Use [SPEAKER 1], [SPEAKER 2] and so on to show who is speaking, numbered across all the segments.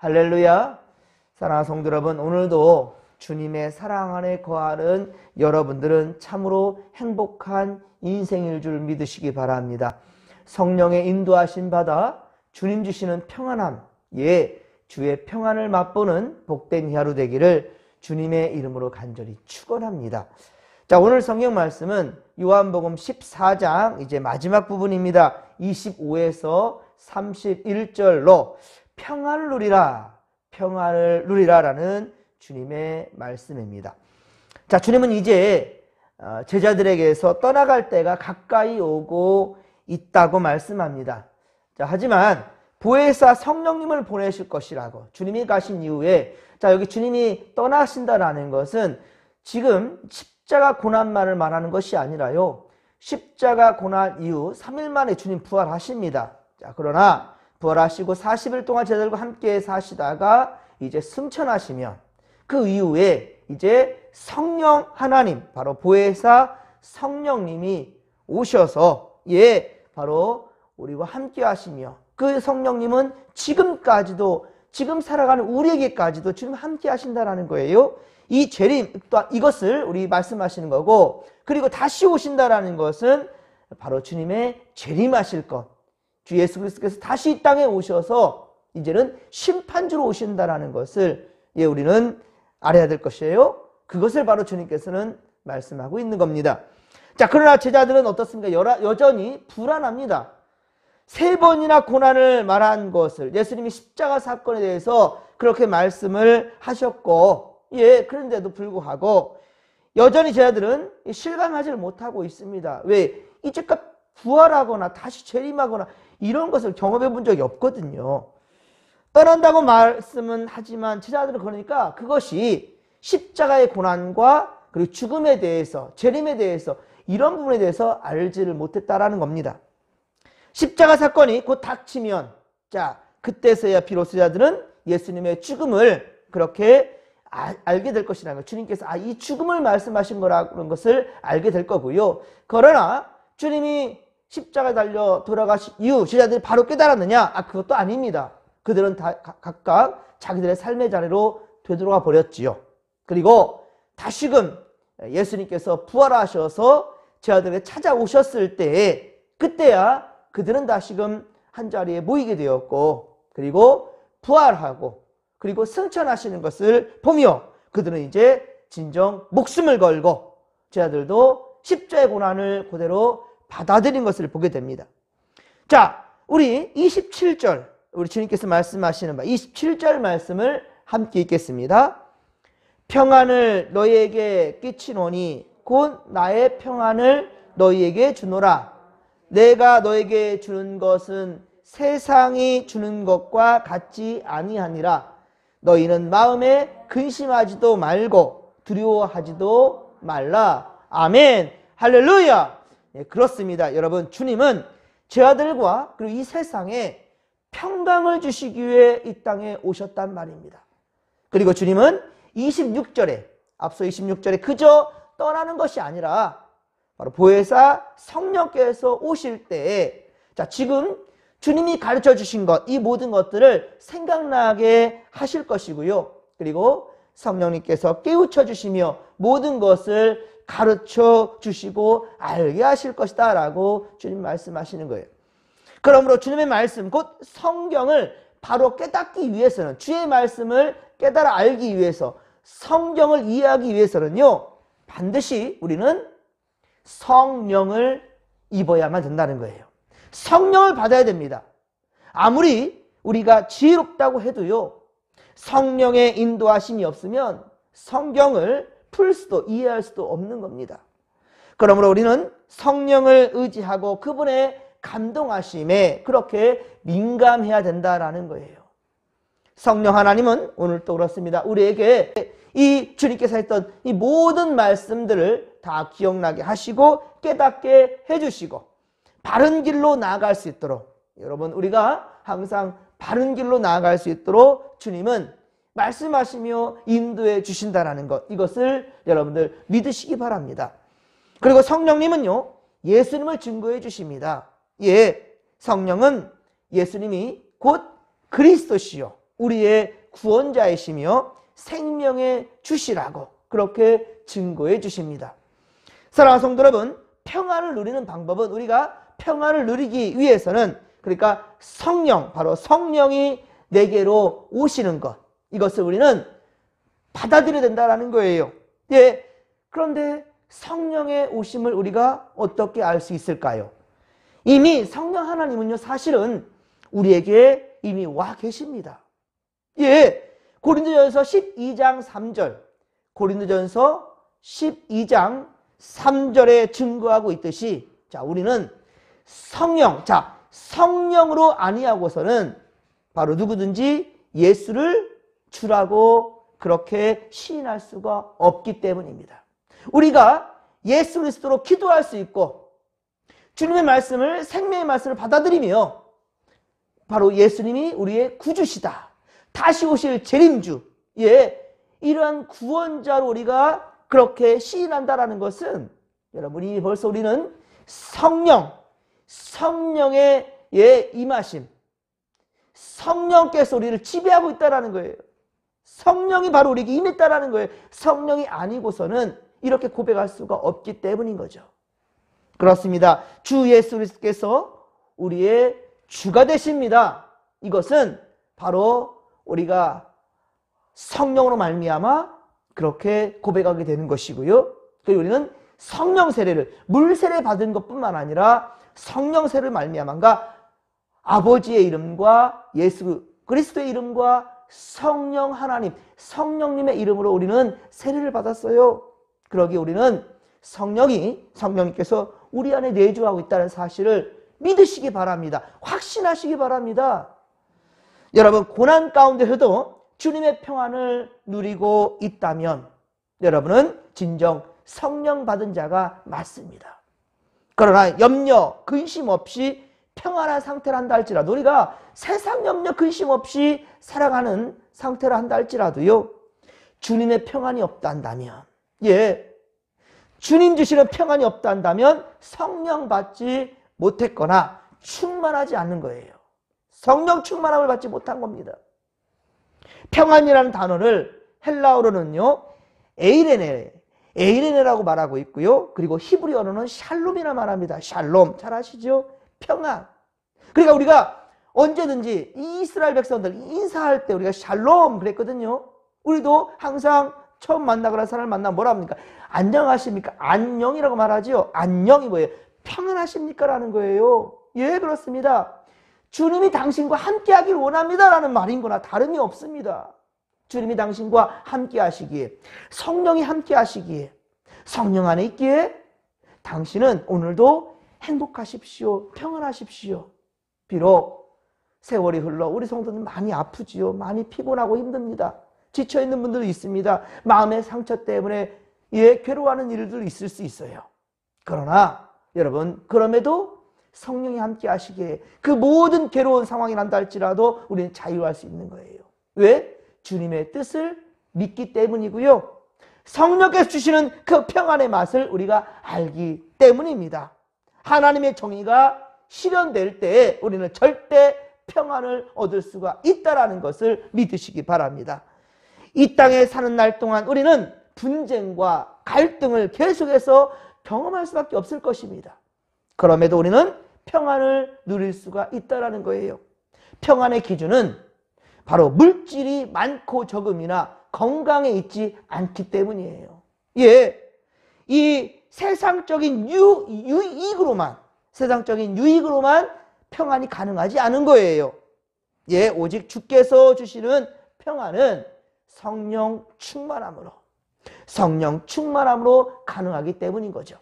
[SPEAKER 1] 할렐루야. 사랑하는 성도 여러분, 오늘도 주님의 사랑 안에 거하는 여러분들은 참으로 행복한 인생일 줄 믿으시기 바랍니다. 성령의 인도하심 받아 주님 주시는 평안함, 주의 평안을 맛보는 복된 하루 되기를 주님의 이름으로 간절히 축원합니다. 자, 오늘 성경 말씀은 요한복음 14장 이제 마지막 부분입니다. 25에서 31절로 평안을 누리라 라는 주님의 말씀입니다. 자, 주님은 이제 제자들에게서 떠나갈 때가 가까이 오고 있다고 말씀합니다. 자, 하지만 보혜사 성령님을 보내실 것이라고 주님이 가신 이후에, 자, 여기 주님이 떠나신다라는 것은 지금 십자가 고난만을 말하는 것이 아니라요, 십자가 고난 이후 3일 만에 주님 부활하십니다. 자, 그러나 부활하시고 40일 동안 제자들과 함께 사시다가 이제 승천하시면 그 이후에 이제 성령 하나님, 바로 보혜사 성령님이 오셔서 바로 우리와 함께 하시며, 그 성령님은 지금까지도, 지금 살아가는 우리에게까지도 주님 함께 하신다라는 거예요. 이 재림, 이것을 우리 말씀하시는 거고, 그리고 다시 오신다라는 것은 바로 주님의 재림하실 것, 주 예수 그리스도께서 다시 이 땅에 오셔서 이제는 심판주로 오신다라는 것을 우리는 알아야 될 것이에요. 그것을 바로 주님께서는 말씀하고 있는 겁니다. 자, 그러나 제자들은 어떻습니까? 여전히 불안합니다. 3번이나 고난을 말한 것을, 예수님이 십자가 사건에 대해서 그렇게 말씀을 하셨고, 그런데도 불구하고 여전히 제자들은 실감하지를 못하고 있습니다. 왜? 이제껏 부활하거나 다시 재림하거나 이런 것을 경험해 본 적이 없거든요. 떠난다고 말씀은 하지만 제자들은 그러니까 그것이 십자가의 고난과 그리고 죽음에 대해서, 재림에 대해서, 이런 부분에 대해서 알지를 못했다라는 겁니다. 십자가 사건이 곧 닥치면, 자, 그때서야 비로소 제자들은 예수님의 죽음을 그렇게 알게 될 것이라는 것, 주님께서 이 죽음을 말씀하신 거라는 것을 알게 될 거고요. 그러나 주님이 십자가에 달려 돌아가신 이후 제자들이 바로 깨달았느냐? 그것도 아닙니다. 그들은 다 각각 자기들의 삶의 자리로 되돌아가 버렸지요. 그리고 다시금 예수님께서 부활하셔서 제자들에게 찾아오셨을 때에, 그때야 그들은 다시금 한 자리에 모이게 되었고, 그리고 부활하고 그리고 승천하시는 것을 보며 그들은 이제 진정 목숨을 걸고 제자들도 십자의 고난을 그대로 받아들인 것을 보게 됩니다. 자, 우리 27절, 우리 주님께서 말씀하시는 27절 말씀을 함께 읽겠습니다. 평안을 너희에게 끼치노니 곧 나의 평안을 너희에게 주노라. 내가 너에게 주는 것은 세상이 주는 것과 같지 아니하니라. 너희는 마음에 근심하지도 말고 두려워하지도 말라. 아멘. 할렐루야. 그렇습니다. 여러분, 주님은 제자들과 그리고 이 세상에 평강을 주시기 위해 이 땅에 오셨단 말입니다. 그리고 주님은 26절에, 앞서 26절에 그저 떠나는 것이 아니라 바로 보혜사 성령께서 오실 때에, 자, 지금 주님이 가르쳐 주신 것, 이 모든 것들을 생각나게 하실 것이고요. 그리고 성령님께서 깨우쳐 주시며 모든 것을 가르쳐 주시고 알게 하실 것이다 라고 주님 말씀하시는 거예요. 그러므로 주님의 말씀, 곧 성경을 바로 깨닫기 위해서는, 주의 말씀을 깨달아 알기 위해서, 성경을 이해하기 위해서는요, 반드시 우리는 성령을 입어야만 된다는 거예요. 성령을 받아야 됩니다. 아무리 우리가 지혜롭다고 해도요, 성령의 인도하심이 없으면 성경을 풀 수도 이해할 수도 없는 겁니다. 그러므로 우리는 성령을 의지하고 그분의 감동하심에 그렇게 민감해야 된다라는 거예요. 성령 하나님은 오늘도 그렇습니다. 우리에게 이 주님께서 했던 이 모든 말씀들을 다 기억나게 하시고 깨닫게 해주시고 바른 길로 나아갈 수 있도록, 여러분, 우리가 항상 바른 길로 나아갈 수 있도록 주님은 말씀하시며 인도해 주신다라는 것, 이것을 여러분들 믿으시기 바랍니다. 그리고 성령님은요, 예수님을 증거해 주십니다. 성령은 예수님이 곧 그리스도시요, 우리의 구원자이시며 생명의 주시라고 그렇게 증거해 주십니다. 사랑하는 성도 여러분, 평안을 누리는 방법은 우리가 평안을 누리기 위해서는 그러니까 성령, 바로 성령이 내게로 오시는 것, 이것을 우리는 받아들여야 된다는 거예요. 예. 그런데 성령의 오심을 우리가 어떻게 알 수 있을까요? 이미 성령 하나님은요, 사실은 우리에게 이미 와 계십니다. 예. 고린도전서 12장 3절, 고린도전서 12장 3절에 증거하고 있듯이, 자, 우리는 성령으로 아니하고서는 바로 누구든지 예수를 주라고 그렇게 시인할 수가 없기 때문입니다. 우리가 예수 그리스도로 기도할 수 있고 주님의 말씀을, 생명의 말씀을 받아들이며 바로 예수님이 우리의 구주시다, 다시 오실 재림주, 예, 이러한 구원자로 우리가 그렇게 시인한다라는 것은 여러분이 벌써 우리는 성령의 임하심, 성령께서 우리를 지배하고 있다는 거예요. 성령이 바로 우리에게 임했다는 거예요. 성령이 아니고서는 이렇게 고백할 수가 없기 때문인 거죠. 그렇습니다. 주 예수 그리스도께서 우리의 주가 되십니다. 이것은 바로 우리가 성령으로 말미암아 그렇게 고백하게 되는 것이고요. 그리고 우리는 성령 세례를, 물 세례 받은 것뿐만 아니라 성령 세례를 말미암아가 아버지의 이름과 예수 그리스도의 이름과 성령 하나님, 성령님의 이름으로 우리는 세례를 받았어요. 그러기에 우리는 성령님께서 우리 안에 내주하고 있다는 사실을 믿으시기 바랍니다. 확신하시기 바랍니다. 여러분, 고난 가운데서도 주님의 평안을 누리고 있다면 여러분은 진정 성령 받은 자가 맞습니다. 그러나 염려, 근심 없이 평안한 상태를 한다 할지라도, 우리가 세상 염려, 근심 없이 살아가는 상태를 한다 할지라도요, 주님의 평안이 없단다면, 예, 주님 주시는 평안이 없단다면 성령 받지 못했거나 충만하지 않는 거예요. 성령 충만함을 받지 못한 겁니다. 평안이라는 단어를 헬라어로는요, 에이레네라고 말하고 있고요. 그리고 히브리어로는 샬롬이라 말합니다. 샬롬. 잘 아시죠? 평안. 그러니까 우리가 언제든지 이 이스라엘 백성들 인사할 때 우리가 샬롬 그랬거든요. 우리도 항상 처음 만나거나 사람을 만나면 뭐라 합니까? 안녕하십니까? 안녕이라고 말하죠. 안녕이 뭐예요? 평안하십니까? 라는 거예요. 예, 그렇습니다. 주님이 당신과 함께 하길 원합니다 라는 말인 거나 다름이 없습니다. 주님이 당신과 함께 하시기에, 성령이 함께 하시기에, 성령 안에 있기에 당신은 오늘도 행복하십시오. 평안하십시오. 비록 세월이 흘러 우리 성도는 많이 아프지요. 많이 피곤하고 힘듭니다. 지쳐있는 분들도 있습니다. 마음의 상처 때문에 괴로워하는 일들도 있을 수 있어요. 그러나 여러분, 그럼에도 성령이 함께 하시기에 그 모든 괴로운 상황이 난다 할지라도 우리는 자유할 수 있는 거예요. 왜? 주님의 뜻을 믿기 때문이고요. 성령께서 주시는 그 평안의 맛을 우리가 알기 때문입니다. 하나님의 정의가 실현될 때에 우리는 절대 평안을 얻을 수가 있다는 것을 믿으시기 바랍니다. 이 땅에 사는 날 동안 우리는 분쟁과 갈등을 계속해서 경험할 수밖에 없을 것입니다. 그럼에도 우리는 평안을 누릴 수가 있다는 거예요. 평안의 기준은 바로 물질이 많고 적음이나 건강에 있지 않기 때문이에요. 예, 이 세상적인 유익으로만 평안이 가능하지 않은 거예요. 예, 오직 주께서 주시는 평안은 성령 충만함으로 가능하기 때문인 거죠.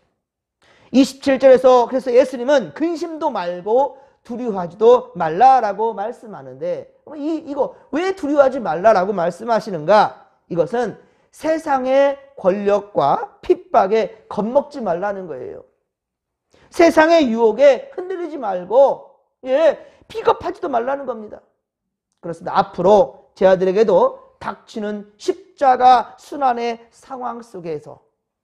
[SPEAKER 1] 27절에서 그래서 예수님은 근심도 말고 두려워하지도 말라라고 말씀하는데, 이거 왜 두려워하지 말라라고 말씀하시는가? 이것은 세상의 권력과 핍박에 겁먹지 말라는 거예요. 세상의 유혹에 흔들리지 말고, 비겁하지도 말라는 겁니다. 그렇습니다. 앞으로 제 아들에게도 닥치는 십자가 순환의 상황 속에서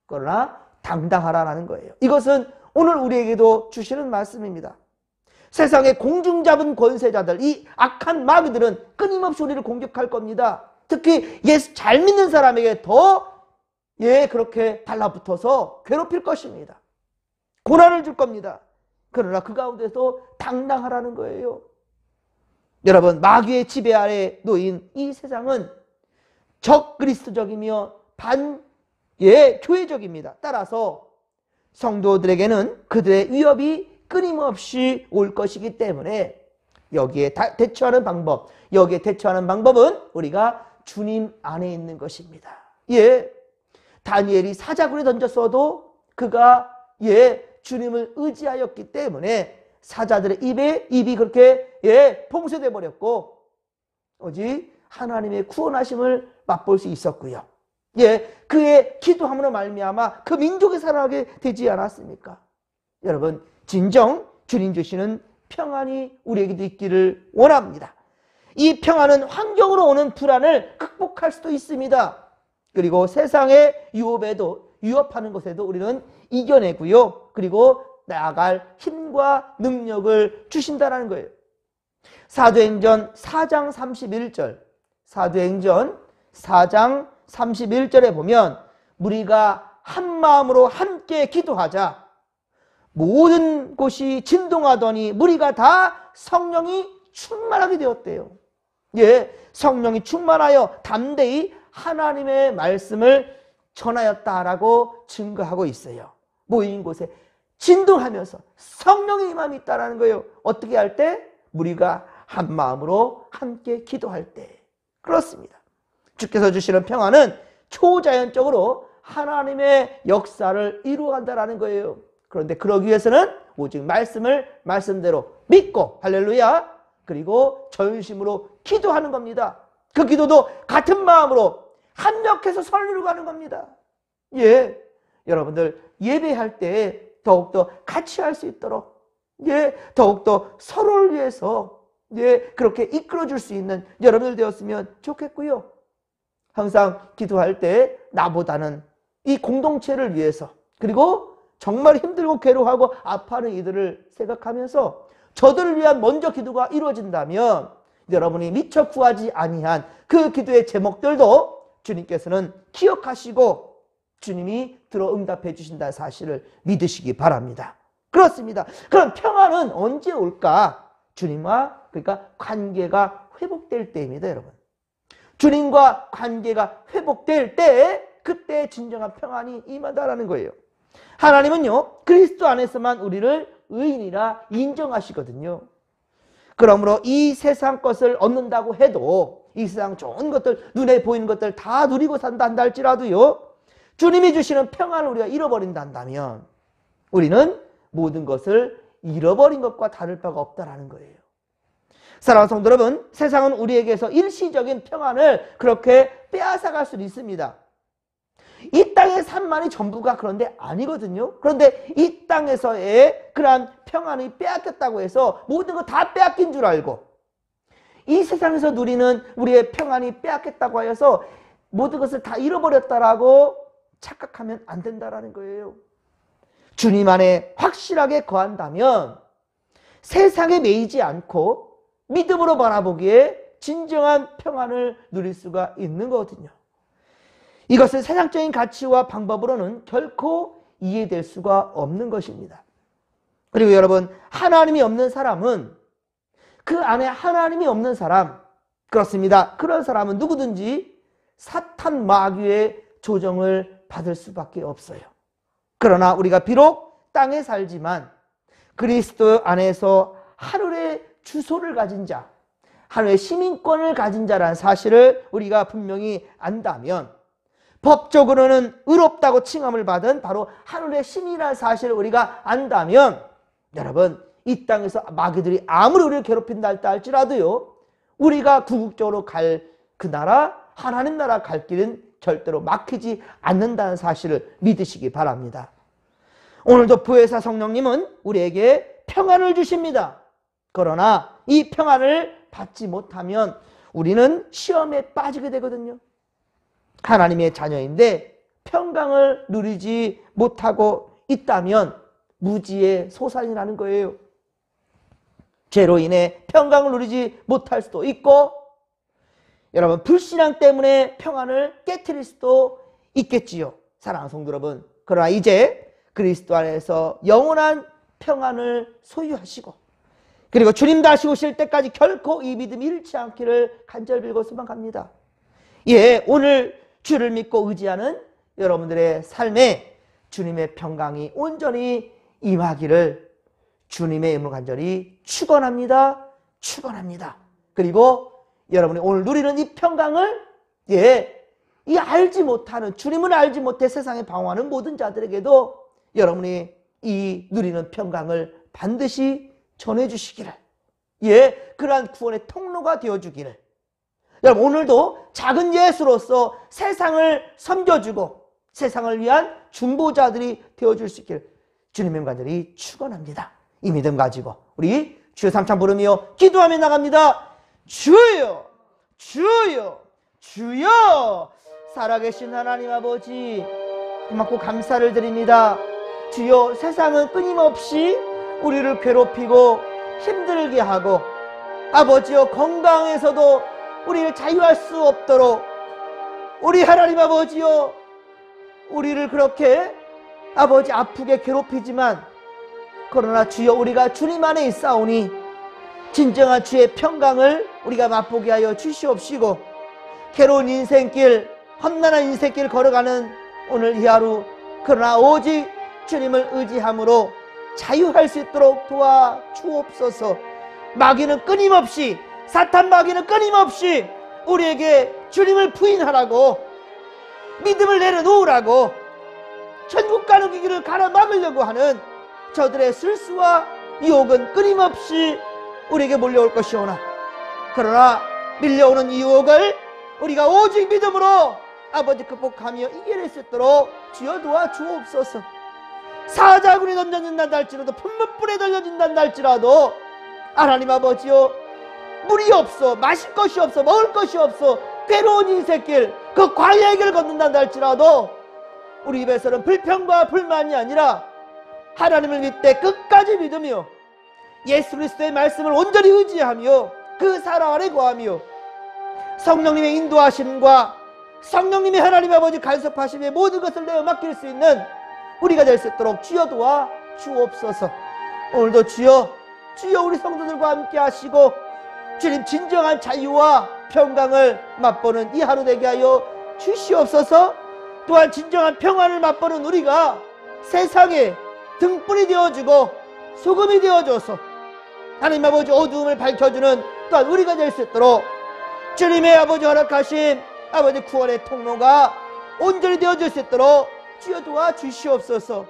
[SPEAKER 1] 그러나 당당하라는 거예요. 이것은 오늘 우리에게도 주시는 말씀입니다. 세상의 공중 잡은 권세자들, 이 악한 마귀들은 끊임없이 우리를 공격할 겁니다. 특히 예수 잘 믿는 사람에게 더 그렇게 달라붙어서 괴롭힐 것입니다. 고난을 줄 겁니다. 그러나 그 가운데서 당당하라는 거예요. 여러분, 마귀의 지배 아래 놓인 이 세상은 적그리스도적이며 교회적입니다. 따라서 성도들에게는 그들의 위협이 끊임없이 올 것이기 때문에 여기에 대처하는 방법은 우리가 주님 안에 있는 것입니다. 다니엘이 사자굴에 던졌어도 그가 주님을 의지하였기 때문에 사자들의 입이 그렇게 봉쇄돼 버렸고 오직 하나님의 구원하심을 맛볼 수 있었고요. 그의 기도함으로 말미암아 그 민족이 살아나게 되지 않았습니까? 여러분, 진정 주님 주시는 평안이 우리에게도 있기를 원합니다. 이 평안은 환경으로 오는 불안을 극복할 수도 있습니다. 그리고 세상의 유업하는 것에도 우리는 이겨내고요. 그리고 나아갈 힘과 능력을 주신다는 거예요. 사도행전 4장 31절, 사도행전 4장 31절에 보면 무리가 한 마음으로 함께 기도하자 모든 곳이 진동하더니 무리가 다 성령이 충만하게 되었대요. 성령이 충만하여 담대히 하나님의 말씀을 전하였다라고 증거하고 있어요. 모인 곳에 진동하면서 성령의 임함이 있다는 거예요. 어떻게 할 때? 무리가 한 마음으로 함께 기도할 때. 그렇습니다. 주께서 주시는 평안은 초자연적으로 하나님의 역사를 이루어간다는 거예요. 그런데 그러기 위해서는 오직 말씀대로 믿고, 할렐루야, 그리고 전심으로 기도하는 겁니다. 그 기도도 같은 마음으로 합력해서 선을 이루어가는 겁니다. 여러분들 예배할 때 더욱더 같이 할 수 있도록 더욱더 서로를 위해서 그렇게 이끌어줄 수 있는 여러분들 되었으면 좋겠고요. 항상 기도할 때 나보다는 이 공동체를 위해서, 그리고 정말 힘들고 괴로워하고 아파하는 이들을 생각하면서 저들을 위한 먼저 기도가 이루어진다면 여러분이 미처 구하지 아니한 그 기도의 제목들도 주님께서는 기억하시고 주님이 들어 응답해 주신다는 사실을 믿으시기 바랍니다. 그렇습니다. 그럼 평안은 언제 올까? 주님과 그러니까 관계가 회복될 때입니다, 여러분. 주님과 관계가 회복될 때 그때 진정한 평안이 임한다라는 거예요. 하나님은요, 그리스도 안에서만 우리를 의인이라 인정하시거든요. 그러므로 이 세상 것을 얻는다고 해도 이 세상 좋은 것들, 눈에 보이는 것들 다 누리고 산다 한다 할지라도요, 주님이 주시는 평안을 우리가 잃어버린다면 우리는 모든 것을 잃어버린 것과 다를 바가 없다라는 거예요. 사랑하는 성도 여러분, 세상은 우리에게서 일시적인 평안을 그렇게 빼앗아갈 수 있습니다. 이 땅의 삶만이 전부가 그런데 아니거든요. 그런데 이 땅에서의 그러한 평안이 빼앗겼다고 해서 모든 거 다 빼앗긴 줄 알고 이 세상에서 누리는 우리의 평안이 빼앗겼다고 하여서 모든 것을 다 잃어버렸다라고 착각하면 안 된다라는 거예요. 주님 안에 확실하게 거한다면 세상에 매이지 않고 믿음으로 바라보기에 진정한 평안을 누릴 수가 있는 거거든요. 이것은 세상적인 가치와 방법으로는 결코 이해될 수가 없는 것입니다. 그리고 여러분, 하나님이 없는 사람은 그 안에 하나님이 없는 사람, 그렇습니다. 그런 사람은 누구든지 사탄 마귀의 조정을 받을 수밖에 없어요. 그러나 우리가 비록 땅에 살지만 그리스도 안에서 하늘의 주소를 가진 자, 하늘의 시민권을 가진 자라는 사실을 우리가 분명히 안다면 법적으로는 의롭다고 칭함을 받은 바로 하늘의 시민이라는 사실을 우리가 안다면 여러분, 이 땅에서 마귀들이 아무리 우리를 괴롭힌다 할지라도요, 우리가 궁극적으로 갈 그 나라, 하나님 나라 갈 길은 절대로 막히지 않는다는 사실을 믿으시기 바랍니다. 오늘도 부회사 성령님은 우리에게 평안을 주십니다. 그러나 이 평안을 받지 못하면 우리는 시험에 빠지게 되거든요. 하나님의 자녀인데 평강을 누리지 못하고 있다면 무지의 소산이라는 거예요. 죄로 인해 평강을 누리지 못할 수도 있고, 여러분 불신앙 때문에 평안을 깨트릴 수도 있겠지요. 사랑하는 성도 여러분, 그러나 이제 그리스도 안에서 영원한 평안을 소유하시고, 그리고 주님 다시 오실 때까지 결코 이 믿음이 잃지 않기를 간절히 빌고 소망합니다. 예, 오늘 주를 믿고 의지하는 여러분들의 삶에 주님의 평강이 온전히 임하기를 주님의 이름으로 간절히 축원합니다. 축원합니다. 그리고 여러분이 오늘 누리는 이 평강을, 이 알지 못하는, 주님을 알지 못해 세상에 방황하는 모든 자들에게도 여러분이 이 누리는 평강을 반드시 전해주시기를, 그러한 구원의 통로가 되어주기를, 여러분 오늘도 작은 예수로서 세상을 섬겨주고 세상을 위한 중보자들이 되어줄 수 있기를 주님의 간절히 축원합니다. 이 믿음 가지고 우리 주여 삼창 부르며 기도하며 나갑니다. 주여, 주여, 주여. 살아계신 하나님 아버지, 고맙고 감사를 드립니다. 주여, 세상은 끊임없이 우리를 괴롭히고 힘들게 하고, 아버지여, 건강에서도 우리를 자유할 수 없도록 우리 하나님 아버지여, 우리를 그렇게 아버지 아프게 괴롭히지만, 그러나 주여, 우리가 주님 안에 있사오니 진정한 주의 평강을 우리가 맛보게 하여 주시옵시고, 괴로운 인생길, 험난한 인생길 걸어가는 오늘 이 하루, 그러나 오직 주님을 의지함으로 자유할 수 있도록 도와주옵소서. 마귀는 끊임없이, 사탄 마귀는 끊임없이 우리에게 주님을 부인하라고, 믿음을 내려놓으라고, 천국 가는 길을 가로막으려고 하는 저들의 술수와 유혹은 끊임없이 우리에게 몰려올 것이오나, 그러나 밀려오는 유혹을 우리가 오직 믿음으로 아버지 극복하며 이겨낼 수 있도록 주여 도와주옵소서. 사자굴이 던져진다 할지라도, 풀무불에 던져진다 할지라도, 하나님 아버지요, 물이 없어, 마실 것이 없어, 먹을 것이 없어, 괴로운 인생길, 그 광야의 길을 걷는다 할지라도 우리 입에서는 불평과 불만이 아니라 하나님을 믿되 끝까지 믿으며 예수 그리스도의 말씀을 온전히 의지하며 그 사랑 안에 거하며 성령님의 인도하심과 성령님의 하나님 아버지 간섭하심에 모든 것을 내어 맡길 수 있는 우리가 될 수 있도록 주여 도와 주옵소서. 오늘도 주여 우리 성도들과 함께 하시고 주님 진정한 자유와 평강을 맛보는 이 하루 되게 하여 주시옵소서. 또한 진정한 평안을 맛보는 우리가 세상에 등불이 되어주고 소금이 되어줘서 하나님 아버지 어두움을 밝혀주는 또한 우리가 될 수 있도록 주님의 아버지 허락하신 아버지 구원의 통로가 온전히 되어줄 수 있도록 주여 도와 주시옵소서.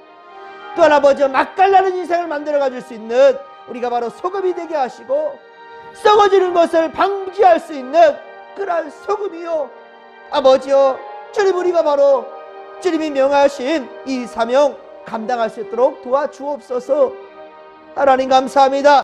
[SPEAKER 1] 또한 아버지 맛깔나는 인생을 만들어 가질 수 있는 우리가 바로 소금이 되게 하시고 썩어지는 것을 방지할 수 있는 그러한 소금이요, 아버지요, 주님, 우리가 바로 주님이 명하신 이 사명 감당할 수 있도록 도와주옵소서. 하나님 감사합니다.